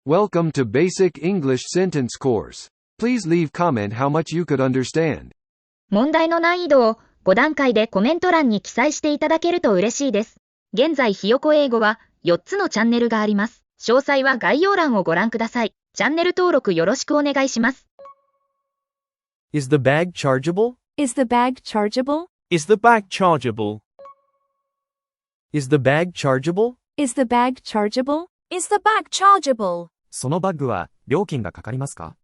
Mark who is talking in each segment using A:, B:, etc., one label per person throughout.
A: Welcome to Basic English Sentence course. Please leave comment how much you could understand.
B: 問題の難易度を5段階でコメント欄に記載していただけると嬉しいです。現在ひよこ英語は4つのチャンネルがあります。詳細は概要欄をご覧ください。チャンネル登録よろしくお願いします。
C: Is the bag chargeable?
D: Is the bag chargeable?
E: Is the bag chargeable?
C: Is the bag chargeable?
D: Is the bag chargeable?
F: Is the bag chargeable?
G: そのバッグは料金がかかりますか？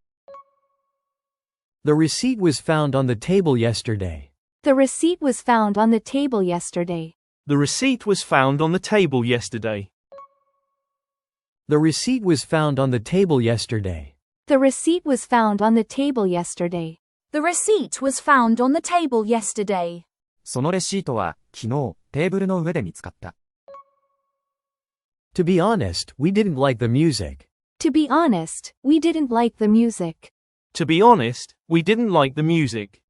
C: The receipt was found on the table yesterday.
D: The receipt was found on the table yesterday.
E: The receipt was found on the table yesterday.
C: The receipt was found on the table yesterday.
D: The receipt was found on the table yesterday.
F: The receipt was found on the table yesterday.
G: そのレシートは昨日テーブルの上で見つかった。
C: To be honest, we didn't like the music.
D: To be honest, we didn't like the music.
E: To be honest, we didn't like the music.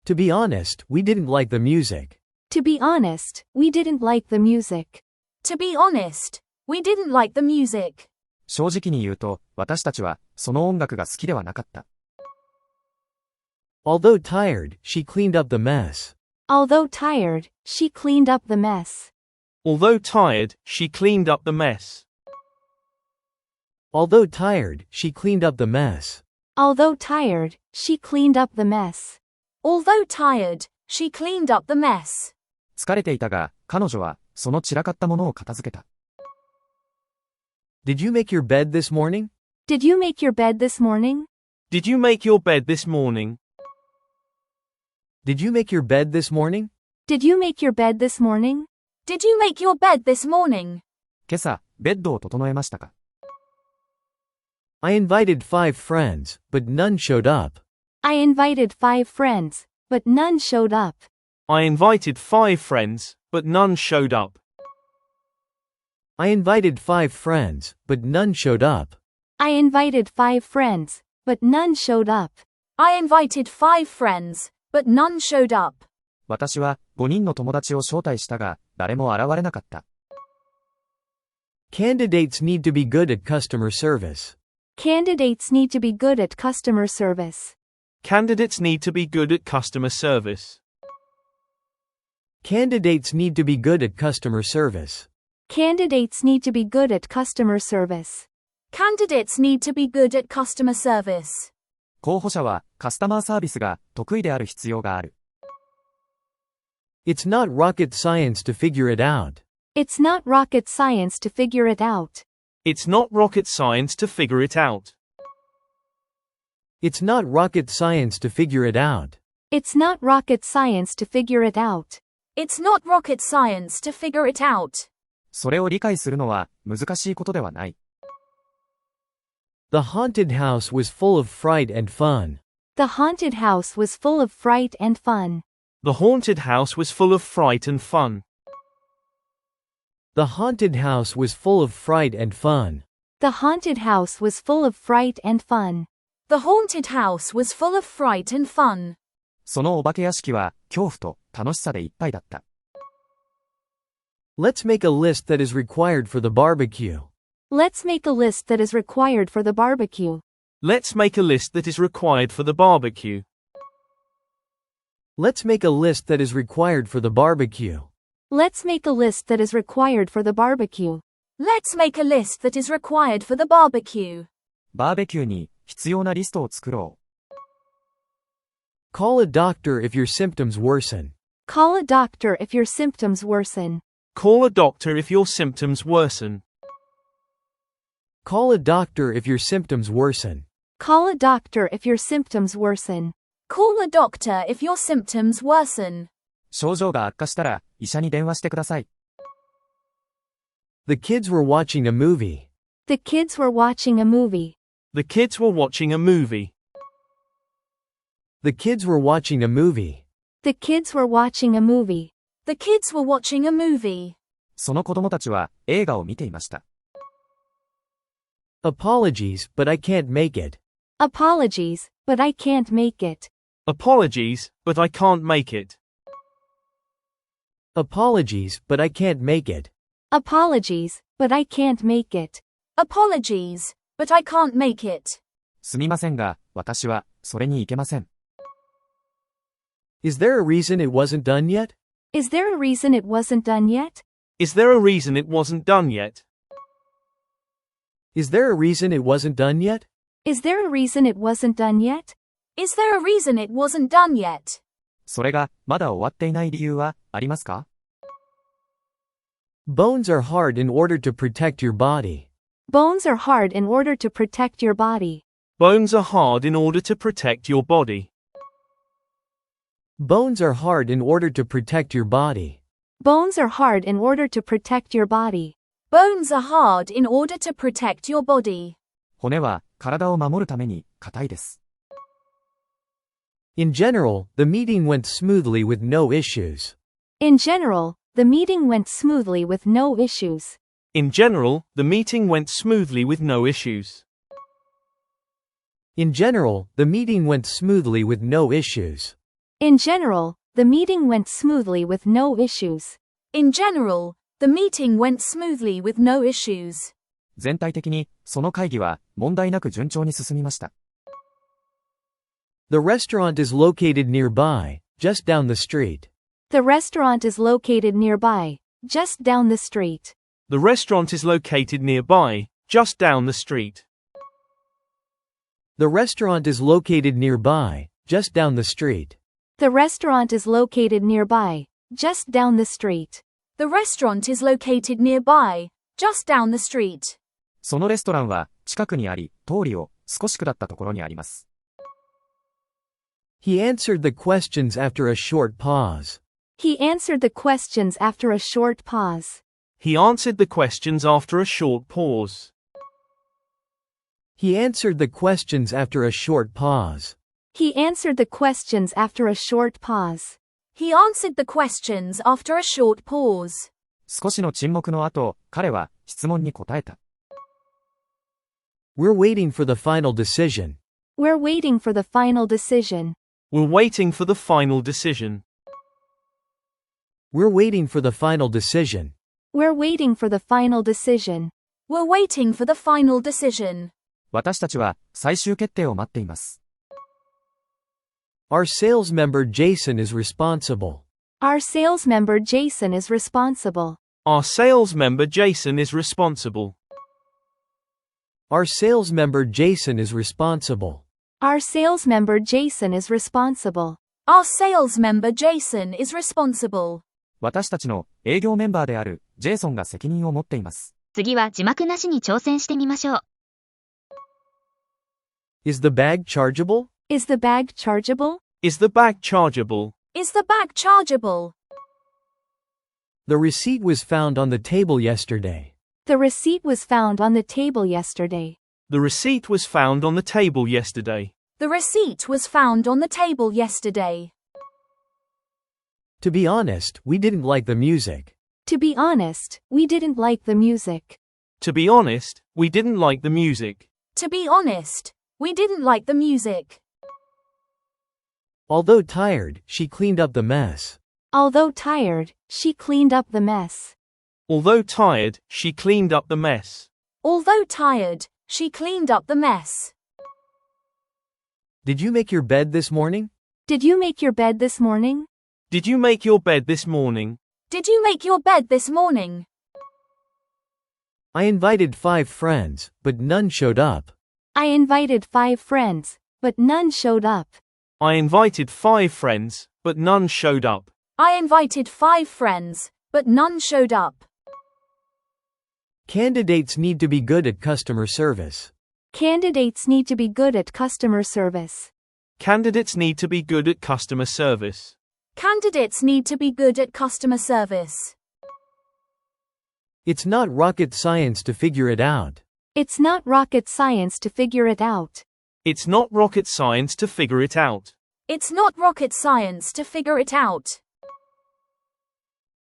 C: To be honest, we didn't like the music.
D: To be honest, we didn't like the music.
F: To be honest, we didn't like the music.
G: 正直に言うと、私たちはその音楽が好きではなかった。
C: Although tired, she cleaned up the mess.
D: Although tired, she cleaned up the mess.
E: Although tired, she cleaned up the mess.
C: Although tired, she cleaned up the mess.
D: Although tired, she cleaned up the mess.
F: Although tired, she cleaned up the mess.
G: 疲れていたが、彼女はその散らかったものを片付けた。
C: Did you make your bed this morning?
D: Did you make your bed this morning?
E: Did you make your bed this morning?
C: Did you make your bed this morning?
D: Did you make your bed this morning?
F: Did you make your bed this morning?
G: 今朝、ベッドを整えましたか？
C: I invited 5 friends, but none showed up.
D: I invited 5 friends, but none showed up.
E: I invited 5 friends, but none showed up.
C: I invited 5 friends, but none showed up.
D: I invited 5 friends, but none showed up.
F: I invited 5 friends, but none showed up.
G: 私は5人の友達を招待したが、誰も現れなかった。
C: Candidates need to be good at customer service.
D: Candidates need to be good at customer service.
E: Candidates need to be good at customer service.
C: Candidates need to be good at customer service.
D: Candidates need to be good at customer service.
F: Candidates need to be good at customer service.
G: 候補者はカスタマーサービスが得意である必要がある。
C: It's not rocket science to figure it out.
D: It's not rocket science to figure it out.
E: It's not rocket science to figure it out.
C: It's not rocket science to figure it out.
D: It's not rocket science to figure it out.
F: It's not rocket science to figure it out.
G: それを理解するのは難しいことではない。
C: The haunted house was full of fright and fun.
D: The haunted house was full of fright and fun.
E: The haunted house was full of fright and fun.
C: The haunted house was full of fright and fun.
D: The haunted house was full of fright and fun.
F: The haunted house was full of fright and fun.
G: そのお化け屋敷は恐怖と楽しさでいっぱいだった。
C: Let's make a list that is required for the barbecue.
D: Let's make a list that is required for the barbecue.
E: Let's make a list that is required for the barbecue.
C: Let's make a list that is required for the barbecue.
D: Let's make a list that is required for the barbecue.
F: Let's make a list that is required for the barbecue.
G: バーベキューに必要なリストを作ろう。
C: Call a doctor if your symptoms worsen.
D: Call a doctor if your symptoms worsen.
E: Call a doctor if your symptoms worsen.
C: Call a doctor if your symptoms worsen.
D: Call a doctor if your symptoms worsen.
F: Call a doctor if your symptoms worsen.
G: 症状が悪化したら医者に電話してください。
C: The kids were watching a movie.
D: The kids were watching a movie.
E: The kids were watching a movie.
C: The kids were watching a movie.
D: The kids were watching a movie.
F: The kids were watching a movie.
G: その子供たちは映画を見ていました。
C: Apologies, but I can't make it.
D: Apologies, but I can't make it.
E: Apologies, but I can't make it.
C: Apologies, but I can't make it.
D: Apologies, but I can't make it.
F: Apologies, but I can't make it.
G: すみませんが、私は、それに行けません。
C: Is there a reason it wasn't done yet?
D: Is there a reason it wasn't done yet?
E: Is there a reason it wasn't done yet?
C: Is there a reason it wasn't done yet?
D: Is there a reason it wasn't done yet?
F: Is there a reason it wasn't done yet?
G: それが、まだ終わっていない理由は、ありますか？
C: Bones are hard in order to protect your body.
D: Bones are hard in order to protect your body.
E: Bones are hard in order to protect your body.
C: Bones are hard in order to protect your body.
D: Bones are hard in order to protect your body.
F: Bones are hard in order to protect your body.
G: 骨は、体を守るために、硬いです。
C: In general, the meeting went smoothly with no issues.
D: In general, the meeting went smoothly with no issues.
E: In general, the meeting went smoothly with no issues.
C: In general, the meeting went smoothly with no issues.
D: In general, the meeting went smoothly with no issues.
F: In general, the meeting went smoothly with no issues.
G: 全体的に、その会議は、問題なく順調に進みました。
C: The restaurant is located nearby, just down the street.
D: The restaurant is located nearby, just down the street.
E: The restaurant is located nearby, just down the street.
C: The restaurant is located nearby, just down the street.
D: The restaurant is located nearby, just down the street.
F: The restaurant is located nearby, just down the street.
G: そのレストランは、近くにあり、通りを、少し下ったところにあります。
C: He answered the questions after a short pause.
D: He answered the questions after a short pause.
E: He answered the questions after a short pause.
C: He answered the questions after a short pause.
D: He answered the questions after a short pause.
F: He answered the questions after a short pause.
G: 少しの沈黙の後、彼は、質問に答えた。
C: We're waiting for the final decision.
D: We're waiting for the final decision.
E: We're waiting for the final decision.
C: We're waiting for the final decision.
D: We're waiting for the final decision.
F: We're waiting for the final decision.
G: 私たちは、最終決定を待っています。
C: Our sales member Jason is responsible.
D: Our sales member Jason is responsible.
E: Our sales member Jason is responsible.
C: Our sales member Jason is responsible.
D: Our sales member Jason is responsible.
F: Our sales member Jason is responsible.
G: 私たちの営業メンバーであるジェイソンが責任を持っています。
B: 次は字幕なしに挑戦してみましょう。
C: Is the bag chargeable?
D: Is the bag chargeable?
E: Is the bag chargeable?
F: Is the bag chargeable?
C: The receipt was found on the table yesterday.
D: The receipt was found on the table yesterday.
E: The receipt was found on the table yesterday.
F: The receipt was found on the table yesterday.
C: To be honest, we didn't like the music.
D: To be honest, we didn't like the music.
E: To be honest, we didn't like the music.
F: To be honest, we didn't like the music.
C: Although tired, she cleaned up the mess.
D: Although tired, she cleaned up the mess.
E: Although tired, she cleaned up the mess.
F: Although tired, she cleaned up the mess.
C: Did you make your bed this morning?
D: Did you make your bed this morning?
E: Did you make your bed this morning?
F: Did you make your bed this morning?
C: I invited 5 friends, but none showed up.
D: I invited 5 friends, but none showed up.
E: I invited 5 friends, but none showed up.
F: I invited 5 friends, but none showed up.
C: Candidates need to be good at customer service.
D: Candidates need to be good at customer service.
E: Candidates need to be good at customer service.
F: Candidates need to be good at customer service.
C: It's not rocket science to figure it out.
D: It's not rocket science to figure it out.
E: It's not rocket science to figure it out.
F: It's not rocket science to figure it out.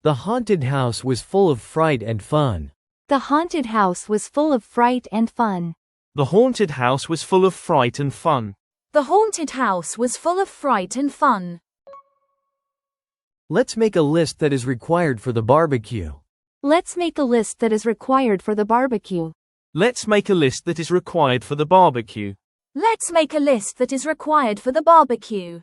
C: The haunted house was full of fright and fun.
D: The haunted house was full of fright and fun.
E: The haunted house was full of fright and fun.
F: The haunted house was full of fright and fun.
C: Let's make a list that is required for the barbecue.
D: Let's make a list that is required for the barbecue.
E: Let's make a list that is required for the barbecue.
F: Let's make a list that is required for the barbecue.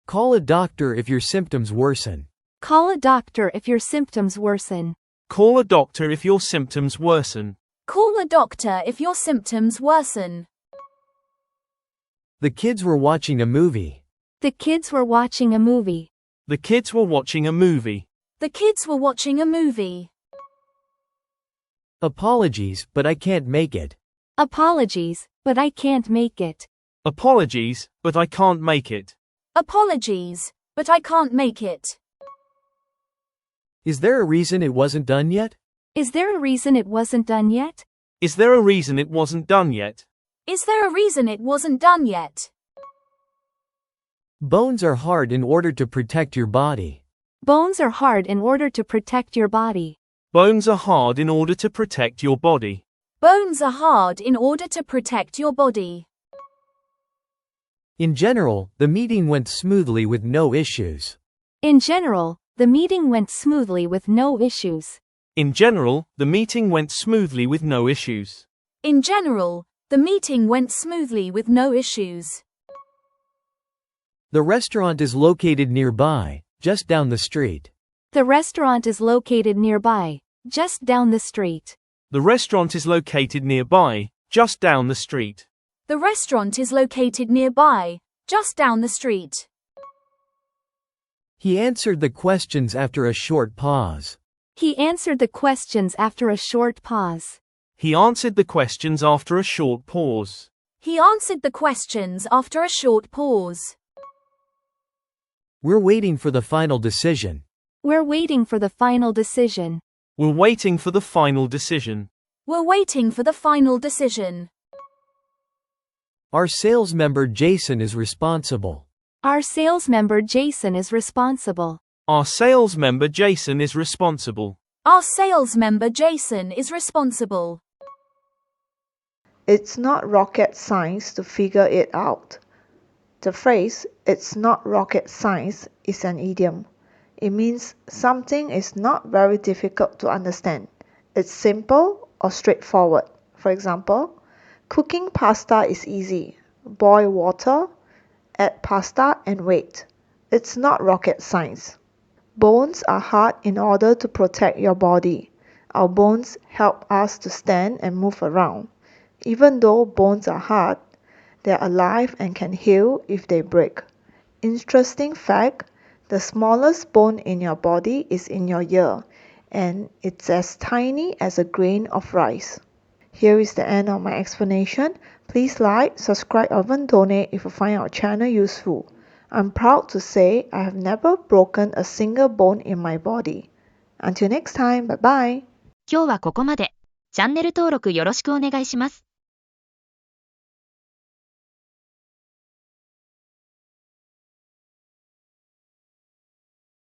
C: Call a doctor if your symptoms worsen.
D: Call a doctor if your symptoms worsen.
E: Call a doctor if your symptoms worsen.
F: Call a doctor if your symptoms worsen.
C: The kids were watching a movie.
D: The kids were watching a movie.
E: The kids were watching a movie.
F: The kids were watching a movie.
C: Apologies, but I can't make it.
D: Apologies, but I can't make it.
E: Apologies, but I can't make it.
F: Apologies, but I can't make it.
C: Is there a reason it wasn't done yet?
D: Is there a reason it wasn't done yet?
E: Is there a reason it wasn't done yet?
F: Is there a reason it wasn't done yet?
C: Bones are hard in order to protect your body.
D: Bones are hard in order to protect your body.
E: Bones are hard in order to protect your body.
F: Bones are hard in order to protect your body.
C: In general, the meeting went smoothly with no issues.
D: In general, the meeting went smoothly with no issues.
E: In general, the meeting went smoothly with no issues.
F: In general, the meeting went smoothly with no issues.
C: The restaurant is located nearby, just down the street.
D: The restaurant is located nearby, just down the street.
E: The restaurant is located nearby, just down the street.
F: The restaurant is located nearby, just down the street.
C: He answered the questions after a short pause.
D: He answered the questions after a short pause.
E: He answered the questions after a short pause.
F: He answered the questions after a short pause.
C: We're waiting for the final decision.
D: We're waiting for the final decision.
E: We're waiting for the final decision.
F: We're waiting for the final decision.
C: Our sales member Jason is responsible.
D: Our sales member Jason is responsible.
E: Our sales member Jason is responsible.
F: Our sales member Jason is responsible.
H: It's not rocket science to figure it out. The phrase, "it's not rocket science," is an idiom. It means something is not very difficult to understand. It's simple or straightforward. For example, cooking pasta is easy. Boil water, add pasta and wait. It's not rocket science. Bones are hard in order to protect your body. Our bones help us to stand and move around. Even though bones are hard, they are alive and can heal if they break. Interesting fact, the smallest bone in your body is in your ear, and it's as tiny as a grain of rice. Here is the end of my explanation. Please like, subscribe or even donate if you find our channel useful. I'm proud to say I have never broken a single bone in my body. Until next time, bye bye.
B: 今日はここまで。チャンネル登録よろしくお願いします。